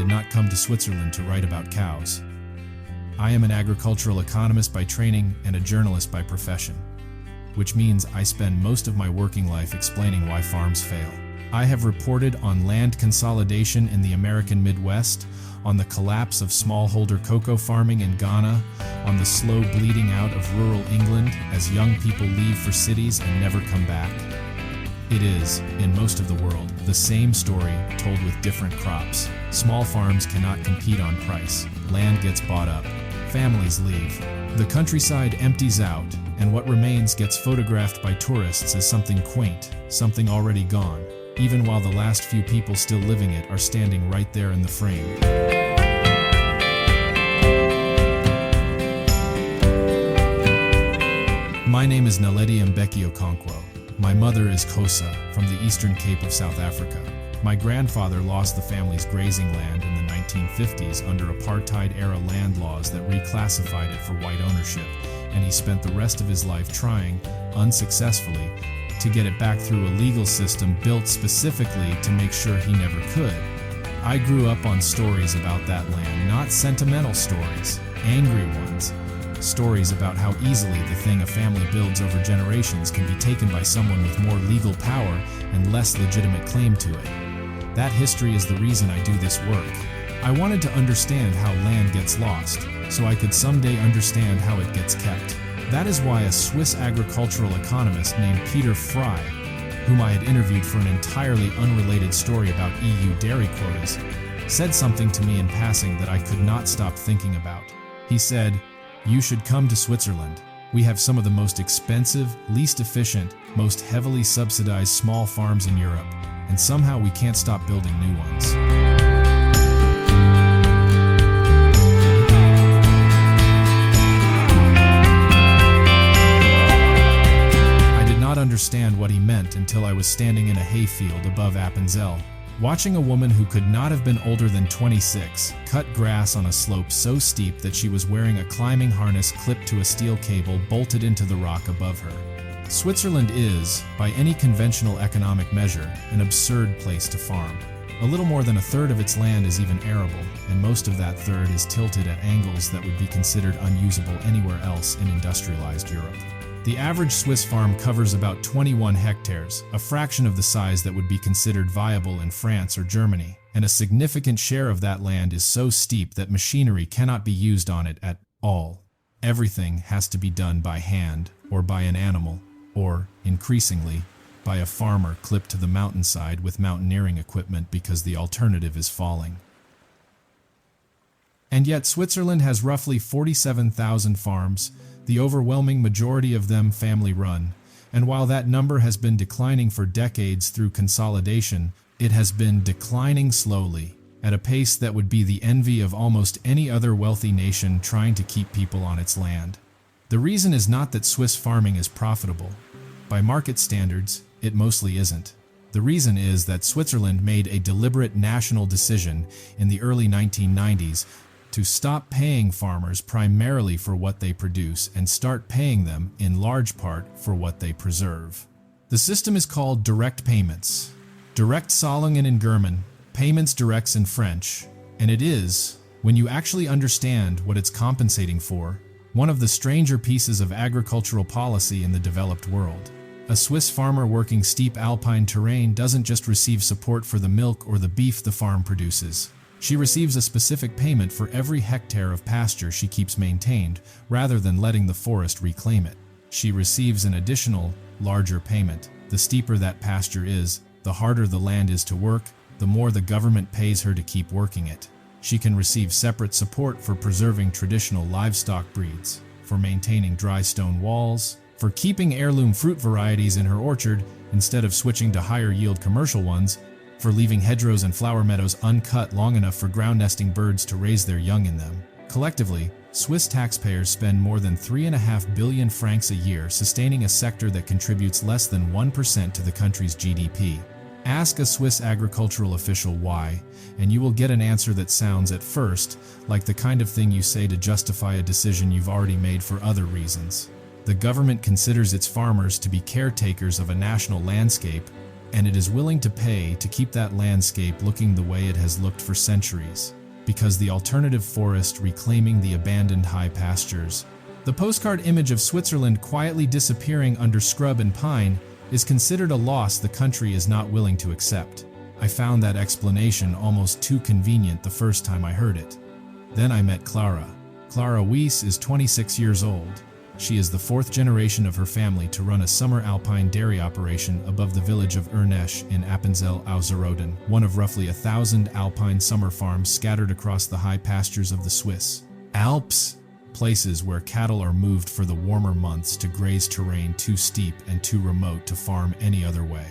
did not come to Switzerland to write about cows. I am an agricultural economist by training and a journalist by profession, which means I spend most of my working life explaining why farms fail. I have reported on land consolidation in the American Midwest, on the collapse of smallholder cocoa farming in Ghana, on the slow bleeding out of rural England as young people leave for cities and never come back. It is, in most of the world, the same story told with different crops. Small farms cannot compete on price. Land gets bought up. Families leave. The countryside empties out, and what remains gets photographed by tourists as something quaint, something already gone, even while the last few people still living it are standing right there in the frame. My name is Naledi Mbeki-Okonkwo. My mother is Kosa, from the Eastern Cape of South Africa. My grandfather lost the family's grazing land in the 1950s under apartheid-era land laws that reclassified it for white ownership, and he spent the rest of his life trying, unsuccessfully, to get it back through a legal system built specifically to make sure he never could. I grew up on stories about that land, not sentimental stories, angry ones. Stories about how easily the thing a family builds over generations can be taken by someone with more legal power and less legitimate claim to it. That history is the reason I do this work. I wanted to understand how land gets lost, so I could someday understand how it gets kept. That is why a Swiss agricultural economist named Peter Frey, whom I had interviewed for an entirely unrelated story about EU dairy quotas, said something to me in passing that I could not stop thinking about. He said, "You should come to Switzerland. We have some of the most expensive, least efficient, most heavily subsidized small farms in Europe, and somehow we can't stop building new ones." I did not understand what he meant until I was standing in a hayfield above Appenzell, watching a woman who could not have been older than 26 cut grass on a slope so steep that she was wearing a climbing harness clipped to a steel cable bolted into the rock above her. Switzerland is, by any conventional economic measure, an absurd place to farm. A little more than a third of its land is even arable, and most of that third is tilted at angles that would be considered unusable anywhere else in industrialized Europe. The average Swiss farm covers about 21 hectares, a fraction of the size that would be considered viable in France or Germany, and a significant share of that land is so steep that machinery cannot be used on it at all. Everything has to be done by hand, or by an animal, or, increasingly, by a farmer clipped to the mountainside with mountaineering equipment because the alternative is falling. And yet Switzerland has roughly 47,000 farms, the overwhelming majority of them family-run, and while that number has been declining for decades through consolidation, it has been declining slowly, at a pace that would be the envy of almost any other wealthy nation trying to keep people on its land. The reason is not that Swiss farming is profitable. By market standards, it mostly isn't. The reason is that Switzerland made a deliberate national decision in the early 1990s to stop paying farmers primarily for what they produce and start paying them in large part for what they preserve. The system is called direct payments. Direct Zahlungen in German, payments directs in French, and it is, when you actually understand what it's compensating for, one of the stranger pieces of agricultural policy in the developed world. A Swiss farmer working steep alpine terrain doesn't just receive support for the milk or the beef the farm produces. She receives a specific payment for every hectare of pasture she keeps maintained, rather than letting the forest reclaim it. She receives an additional, larger payment. The steeper that pasture is, the harder the land is to work, the more the government pays her to keep working it. She can receive separate support for preserving traditional livestock breeds, for maintaining dry stone walls, for keeping heirloom fruit varieties in her orchard instead of switching to higher-yield commercial ones, for leaving hedgerows and flower meadows uncut long enough for ground-nesting birds to raise their young in them. Collectively, Swiss taxpayers spend more than 3.5 billion francs a year sustaining a sector that contributes less than 1% to the country's GDP. Ask a Swiss agricultural official why, and you will get an answer that sounds at first like the kind of thing you say to justify a decision you've already made for other reasons. The government considers its farmers to be caretakers of a national landscape, and it is willing to pay to keep that landscape looking the way it has looked for centuries, because the alternative forest reclaiming the abandoned high pastures. The postcard image of Switzerland quietly disappearing under scrub and pine is considered a loss the country is not willing to accept. I found that explanation almost too convenient the first time I heard it. Then I met Clara. Clara Weiss is 26 years old. She is the fourth generation of her family to run a summer alpine dairy operation above the village of Urnesch in Appenzell Innerrhoden, one of roughly 1,000 alpine summer farms scattered across the high pastures of the Swiss Alps, places where cattle are moved for the warmer months to graze terrain too steep and too remote to farm any other way.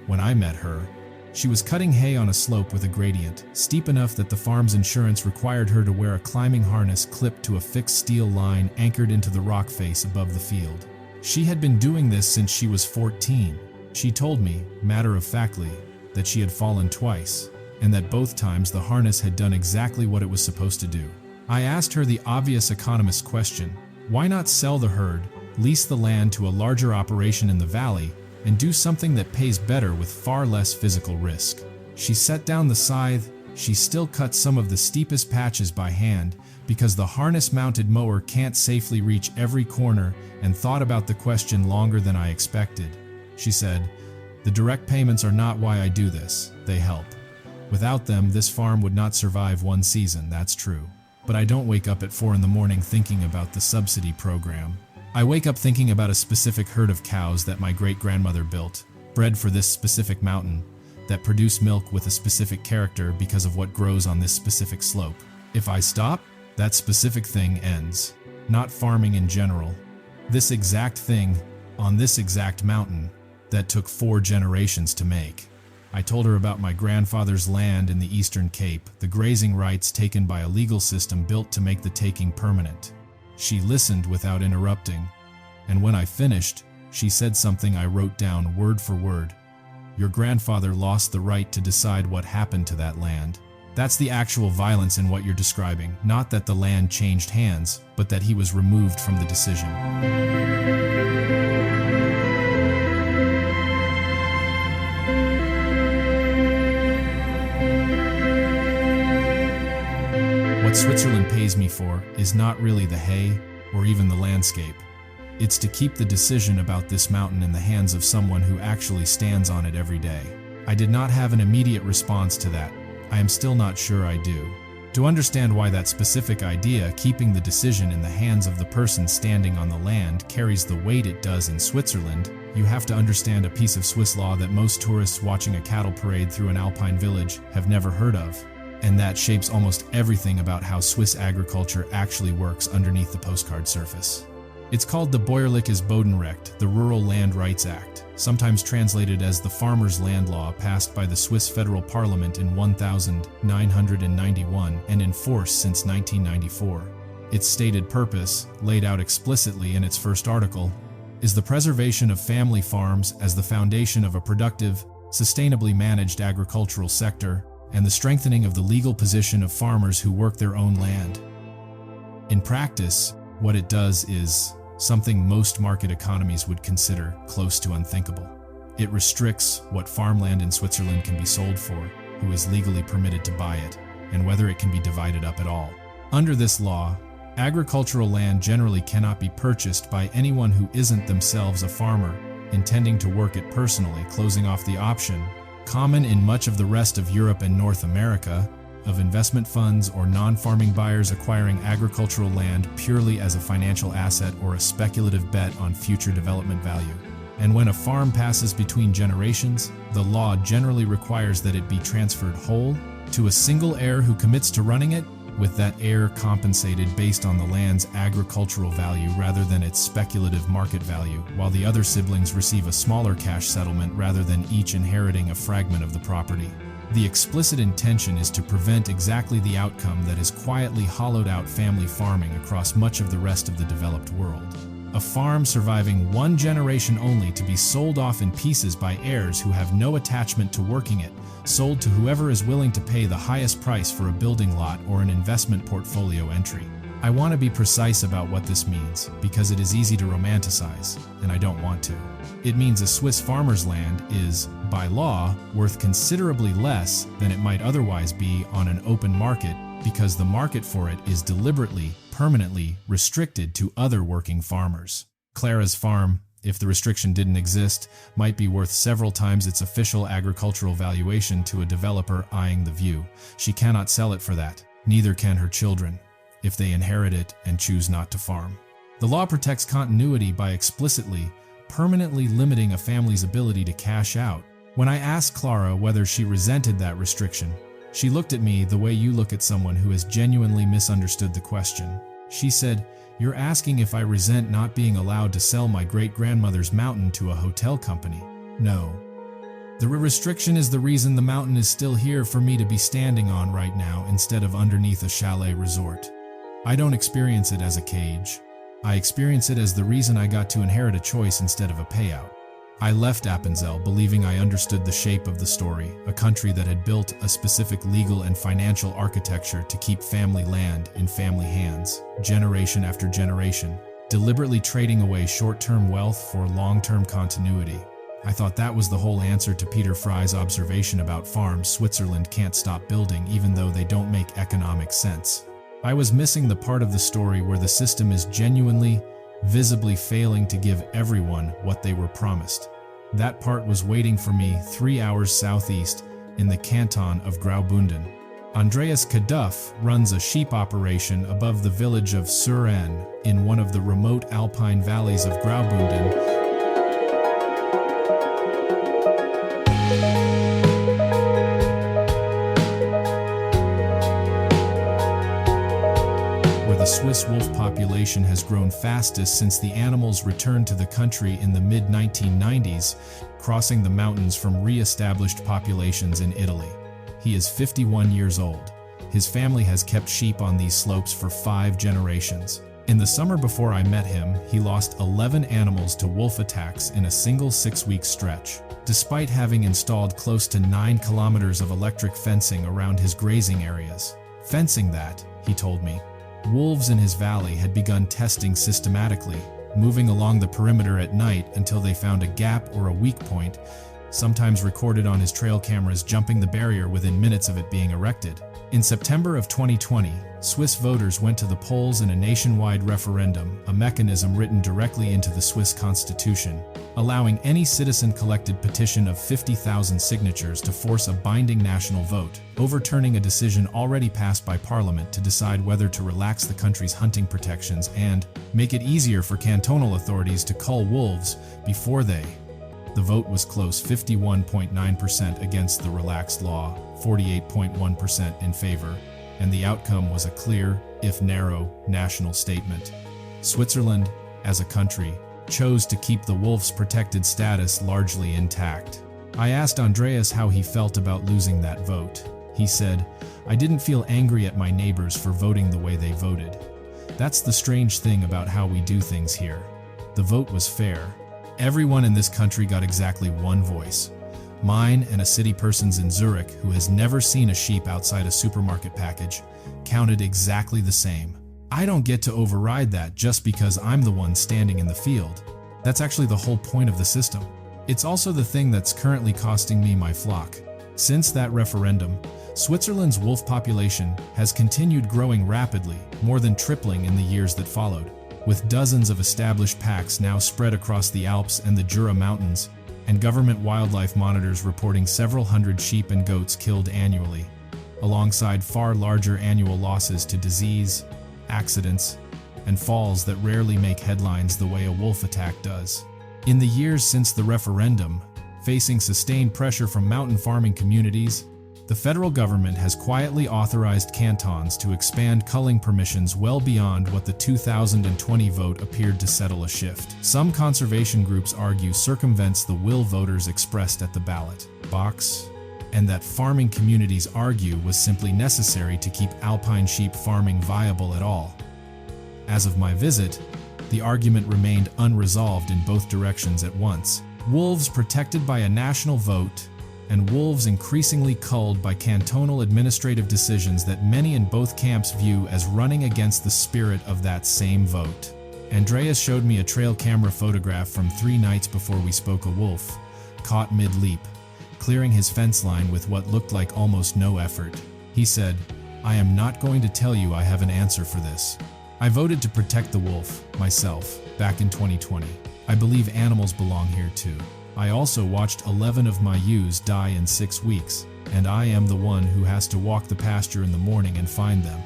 When I met her, she was cutting hay on a slope with a gradient, steep enough that the farm's insurance required her to wear a climbing harness clipped to a fixed steel line anchored into the rock face above the field. She had been doing this since she was 14. She told me, matter-of-factly, that she had fallen twice, and that both times the harness had done exactly what it was supposed to do. I asked her the obvious economist question: why not sell the herd, lease the land to a larger operation in the valley, and do something that pays better with far less physical risk? She set down the scythe. She still cut some of the steepest patches by hand because the harness-mounted mower can't safely reach every corner, and thought about the question longer than I expected. She said, "The direct payments are not why I do this. They help. Without them, this farm would not survive one season, that's true. But I don't wake up at 4 in the morning thinking about the subsidy program. I wake up thinking about a specific herd of cows that my great-grandmother built, bred for this specific mountain, that produce milk with a specific character because of what grows on this specific slope. If I stop, that specific thing ends. Not farming in general. This exact thing, on this exact mountain, that took 4 generations to make." I told her about my grandfather's land in the Eastern Cape, the grazing rights taken by a legal system built to make the taking permanent. She listened without interrupting, and when I finished, she said something I wrote down word for word. "Your grandfather lost the right to decide what happened to that land. That's the actual violence in what you're describing, not that the land changed hands, but that he was removed from the decision." What Switzerland pays me for is not really the hay or even the landscape. It's to keep the decision about this mountain in the hands of someone who actually stands on it every day. I did not have an immediate response to that. I am still not sure I do. To understand why that specific idea, keeping the decision in the hands of the person standing on the land, carries the weight it does in Switzerland, you have to understand a piece of Swiss law that most tourists watching a cattle parade through an alpine village have never heard of. And that shapes almost everything about how Swiss agriculture actually works underneath the postcard surface. It's called the Bäuerliches Bodenrecht, the Rural Land Rights Act, sometimes translated as the Farmer's Land Law, passed by the Swiss Federal Parliament in 1991 and in force since 1994. Its stated purpose, laid out explicitly in its first article, is the preservation of family farms as the foundation of a productive, sustainably managed agricultural sector, and the strengthening of the legal position of farmers who work their own land. In practice, what it does is something most market economies would consider close to unthinkable. It restricts what farmland in Switzerland can be sold for, who is legally permitted to buy it, and whether it can be divided up at all. Under this law, agricultural land generally cannot be purchased by anyone who isn't themselves a farmer, intending to work it personally, closing off the option, common in much of the rest of Europe and North America, of investment funds or non-farming buyers acquiring agricultural land purely as a financial asset or a speculative bet on future development value. And when a farm passes between generations, the law generally requires that it be transferred whole to a single heir who commits to running it, with that heir compensated based on the land's agricultural value rather than its speculative market value, while the other siblings receive a smaller cash settlement rather than each inheriting a fragment of the property. The explicit intention is to prevent exactly the outcome that has quietly hollowed out family farming across much of the rest of the developed world. A farm surviving one generation only to be sold off in pieces by heirs who have no attachment to working it, sold to whoever is willing to pay the highest price for a building lot or an investment portfolio entry. I want to be precise about what this means, because it is easy to romanticize, and I don't want to. It means a Swiss farmer's land is, by law, worth considerably less than it might otherwise be on an open market, because the market for it is deliberately, permanently restricted to other working farmers. Clara's farm, if the restriction didn't exist, might be worth several times its official agricultural valuation to a developer eyeing the view. She cannot sell it for that. Neither can her children, if they inherit it and choose not to farm. The law protects continuity by explicitly, permanently limiting a family's ability to cash out. When I asked Clara whether she resented that restriction, she looked at me the way you look at someone who has genuinely misunderstood the question. She said, "You're asking if I resent not being allowed to sell my great-grandmother's mountain to a hotel company." No. The restriction is the reason the mountain is still here for me to be standing on right now instead of underneath a chalet resort. I don't experience it as a cage. I experience it as the reason I got to inherit a choice instead of a payout. I left Appenzell believing I understood the shape of the story, a country that had built a specific legal and financial architecture to keep family land in family hands, generation after generation, deliberately trading away short-term wealth for long-term continuity. I thought that was the whole answer to Peter Fry's observation about farms Switzerland can't stop building even though they don't make economic sense. I was missing the part of the story where the system is genuinely, visibly failing to give everyone what they were promised. That part was waiting for me 3 hours southeast in the canton of Graubünden. Andreas Kaduff runs a sheep operation above the village of Suren in one of the remote alpine valleys of Graubünden. The Swiss wolf population has grown fastest since the animals returned to the country in the mid-1990s, crossing the mountains from re-established populations in Italy. He is 51 years old. His family has kept sheep on these slopes for 5 generations. In the summer before I met him, he lost 11 animals to wolf attacks in a single 6-week stretch, despite having installed close to 9 kilometers of electric fencing around his grazing areas. Fencing that, he told me, wolves in his valley had begun testing systematically, moving along the perimeter at night until they found a gap or a weak point, sometimes recorded on his trail cameras jumping the barrier within minutes of it being erected. In September of 2020, Swiss voters went to the polls in a nationwide referendum, a mechanism written directly into the Swiss constitution, allowing any citizen-collected petition of 50,000 signatures to force a binding national vote, overturning a decision already passed by Parliament to decide whether to relax the country's hunting protections and make it easier for cantonal authorities to cull wolves before they. The vote was close, 51.9% against the relaxed law, 48.1% in favor, and the outcome was a clear, if narrow, national statement. Switzerland, as a country, chose to keep the wolf's protected status largely intact. I asked Andreas how he felt about losing that vote. He said, "I didn't feel angry at my neighbors for voting the way they voted. That's the strange thing about how we do things here. The vote was fair. Everyone in this country got exactly one voice. Mine and a city person's in Zurich who has never seen a sheep outside a supermarket package counted exactly the same. I don't get to override that just because I'm the one standing in the field. That's actually the whole point of the system. It's also the thing that's currently costing me my flock." Since that referendum, Switzerland's wolf population has continued growing rapidly, more than tripling in the years that followed, with dozens of established packs now spread across the Alps and the Jura Mountains, and government wildlife monitors reporting several hundred sheep and goats killed annually, alongside far larger annual losses to disease, accidents, and falls that rarely make headlines the way a wolf attack does. In the years since the referendum, facing sustained pressure from mountain farming communities, the federal government has quietly authorized cantons to expand culling permissions well beyond what the 2020 vote appeared to settle a shift. Some conservation groups argue circumvents the will voters expressed at the ballot box, and that farming communities argue was simply necessary to keep alpine sheep farming viable at all. As of my visit, the argument remained unresolved in both directions at once. Wolves protected by a national vote and wolves increasingly culled by cantonal administrative decisions that many in both camps view as running against the spirit of that same vote. Andreas showed me a trail camera photograph from 3 nights before we spoke. A wolf, caught mid-leap, clearing his fence line with what looked like almost no effort. He said, "I am not going to tell you I have an answer for this. I voted to protect the wolf, myself, back in 2020. I believe animals belong here too. I also watched 11 of my ewes die in 6 weeks, and I am the one who has to walk the pasture in the morning and find them.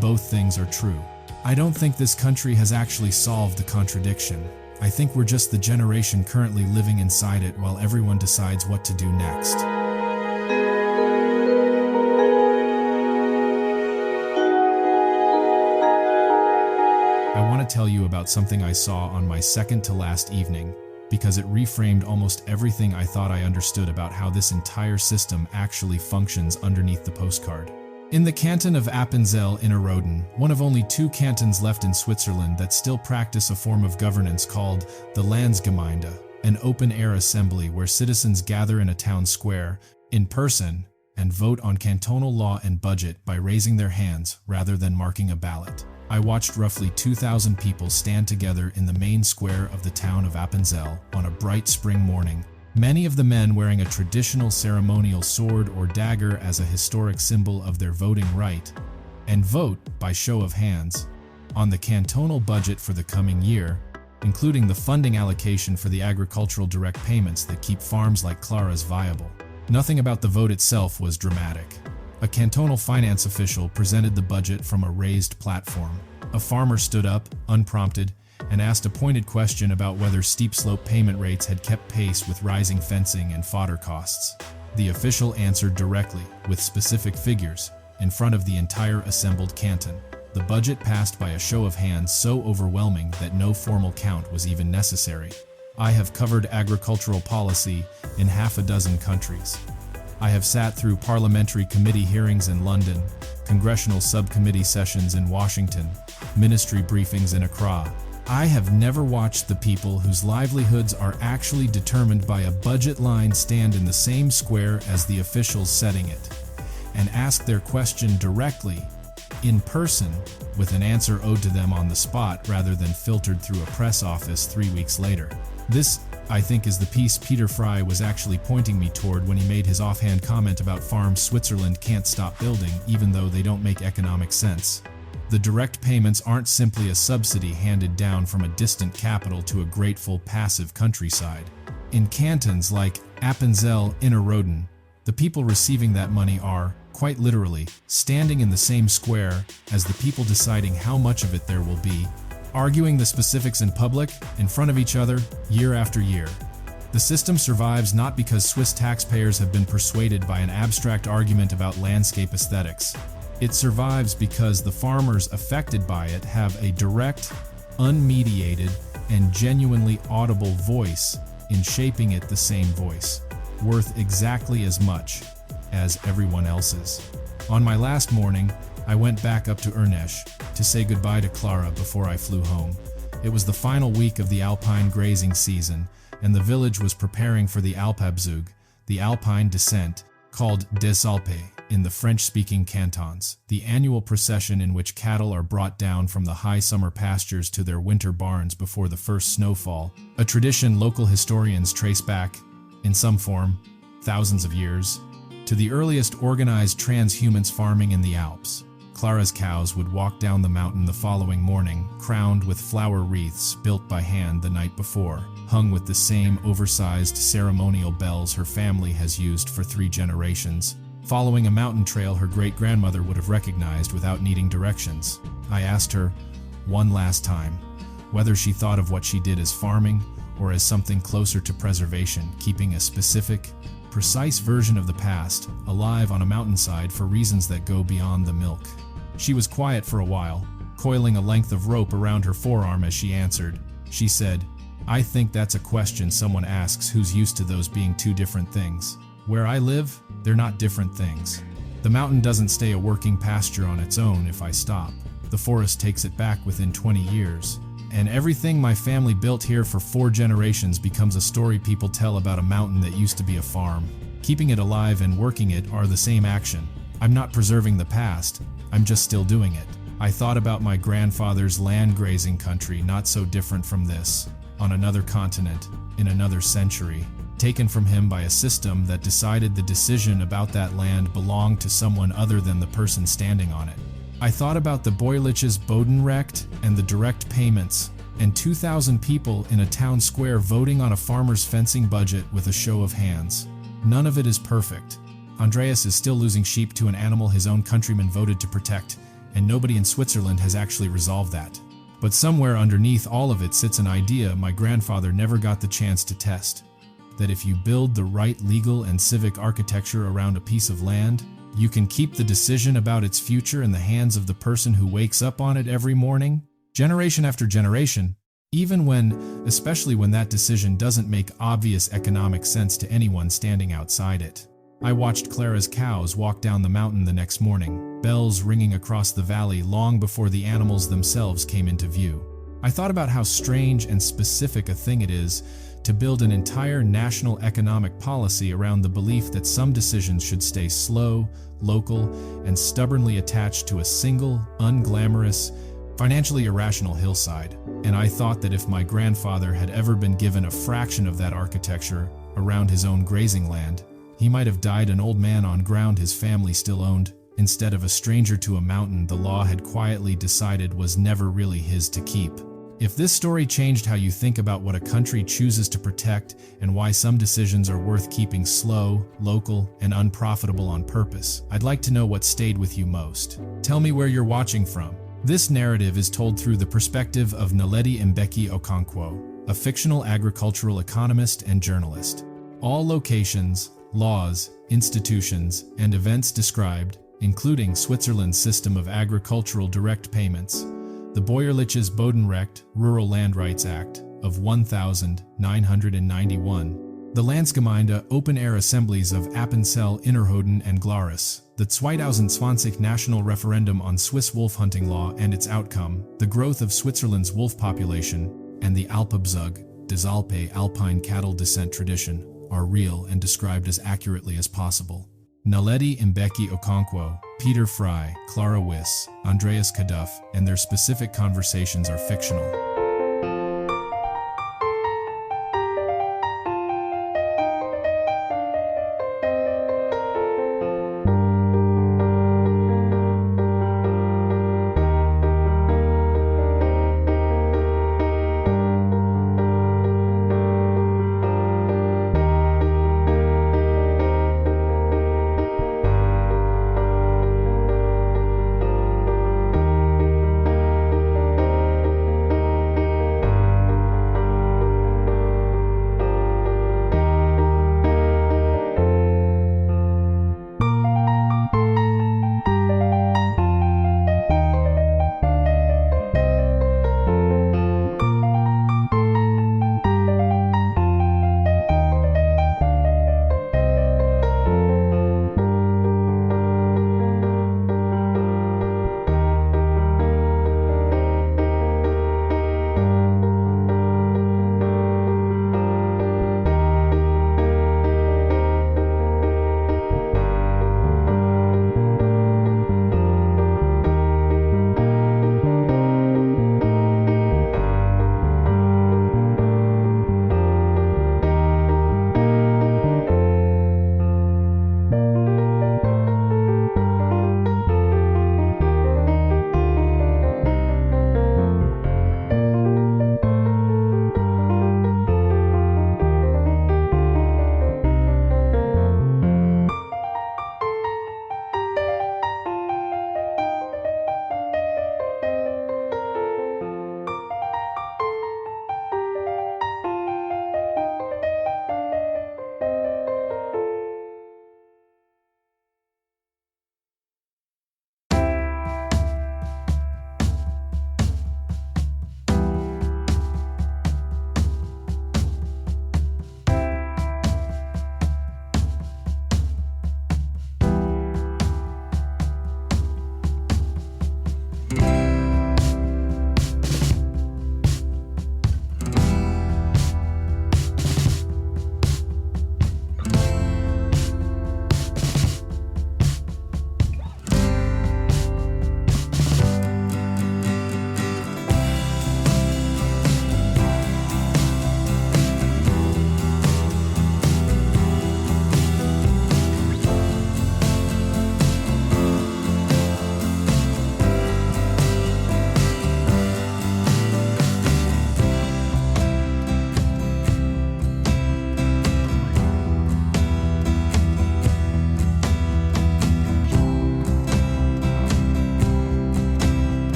Both things are true." I don't think this country has actually solved the contradiction. I think we're just the generation currently living inside it while everyone decides what to do next. I want to tell you about something I saw on my second to last evening, because it reframed almost everything I thought I understood about how this entire system actually functions underneath the postcard. In the canton of Appenzell Innerrhoden, one of only 2 cantons left in Switzerland that still practice a form of governance called the Landsgemeinde, an open-air assembly where citizens gather in a town square, in person, and vote on cantonal law and budget by raising their hands rather than marking a ballot. I watched roughly 2,000 people stand together in the main square of the town of Appenzell on a bright spring morning, many of the men wearing a traditional ceremonial sword or dagger as a historic symbol of their voting right, and vote, by show of hands, on the cantonal budget for the coming year, including the funding allocation for the agricultural direct payments that keep farms like Glarus viable. Nothing about the vote itself was dramatic. A cantonal finance official presented the budget from a raised platform. A farmer stood up, unprompted, and asked a pointed question about whether steep slope payment rates had kept pace with rising fencing and fodder costs. The official answered directly, with specific figures, in front of the entire assembled canton. The budget passed by a show of hands so overwhelming that no formal count was even necessary. I have covered agricultural policy in half a dozen countries. I have sat through parliamentary committee hearings in London, congressional subcommittee sessions in Washington, ministry briefings in Accra. I have never watched the people whose livelihoods are actually determined by a budget line stand in the same square as the officials setting it, and ask their question directly, in person, with an answer owed to them on the spot rather than filtered through a press office 3 weeks later. This, I think, is the piece Peter Fry was actually pointing me toward when he made his offhand comment about farms Switzerland can't stop building even though they don't make economic sense. The direct payments aren't simply a subsidy handed down from a distant capital to a grateful, passive countryside. In cantons like Appenzell Innerrhoden, the people receiving that money are, quite literally, standing in the same square as the people deciding how much of it there will be, arguing the specifics in public, in front of each other, year after year. The system survives not because Swiss taxpayers have been persuaded by an abstract argument about landscape aesthetics. It survives because the farmers affected by it have a direct, unmediated, and genuinely audible voice in shaping it, the same voice, worth exactly as much as everyone else's. On my last morning, I went back up to Ernest to say goodbye to Clara before I flew home. It was the final week of the alpine grazing season, and the village was preparing for the Alpabzug, the alpine descent, called Des Alpes in the French-speaking cantons, the annual procession in which cattle are brought down from the high summer pastures to their winter barns before the first snowfall, a tradition local historians trace back, in some form, thousands of years, to the earliest organized transhumance farming in the Alps. Clara's cows would walk down the mountain the following morning, crowned with flower wreaths built by hand the night before, hung with the same oversized ceremonial bells her family has used for 3 generations, following a mountain trail her great-grandmother would have recognized without needing directions. I asked her, one last time, whether she thought of what she did as farming or as something closer to preservation, keeping a specific, precise version of the past alive on a mountainside for reasons that go beyond the milk. She was quiet for a while, coiling a length of rope around her forearm as she answered. She said, "I think that's a question someone asks who's used to those being 2 different things. Where I live, they're not different things. The mountain doesn't stay a working pasture on its own if I stop. The forest takes it back within 20 years. And everything my family built here for 4 generations becomes a story people tell about a mountain that used to be a farm." Keeping it alive and working it are the same action. I'm not preserving the past, I'm just still doing it. I thought about my grandfather's land grazing country, not so different from this, on another continent, in another century, taken from him by a system that decided the decision about that land belonged to someone other than the person standing on it. I thought about the Bäuerliches Bodenrecht and the direct payments, and 2,000 people in a town square voting on a farmer's fencing budget with a show of hands. None of it is perfect. Andreas is still losing sheep to an animal his own countrymen voted to protect, and nobody in Switzerland has actually resolved that. But somewhere underneath all of it sits an idea my grandfather never got the chance to test. That if you build the right legal and civic architecture around a piece of land, you can keep the decision about its future in the hands of the person who wakes up on it every morning, generation after generation, especially when that decision doesn't make obvious economic sense to anyone standing outside it. I watched Clara's cows walk down the mountain the next morning, bells ringing across the valley long before the animals themselves came into view. I thought about how strange and specific a thing it is to build an entire national economic policy around the belief that some decisions should stay slow, local, and stubbornly attached to a single, unglamorous, financially irrational hillside. And I thought that if my grandfather had ever been given a fraction of that architecture around his own grazing land, he might have died an old man on ground his family still owned, instead of a stranger to a mountain the law had quietly decided was never really his to keep. If this story changed how you think about what a country chooses to protect and why some decisions are worth keeping slow, local, and unprofitable on purpose, I'd like to know what stayed with you most. Tell me where you're watching from. This narrative is told through the perspective of Naledi Mbeki-Okonkwo, a fictional agricultural economist and journalist. All locations, laws, institutions, and events described, including Switzerland's system of agricultural direct payments, the Bäuerliches Bodenrecht Rural Land Rights Act of 1991, the Landsgemeinde open-air assemblies of Appenzell Innerrhoden and Glarus, the 2020 national referendum on Swiss wolf hunting law and its outcome, the growth of Switzerland's wolf population, and the Alpabzug, des Alpes alpine cattle descent tradition are real and described as accurately as possible. Naledi Mbeki-Okonkwo, Peter Fry, Clara Wyss, Andreas Kaduff, and their specific conversations are fictional.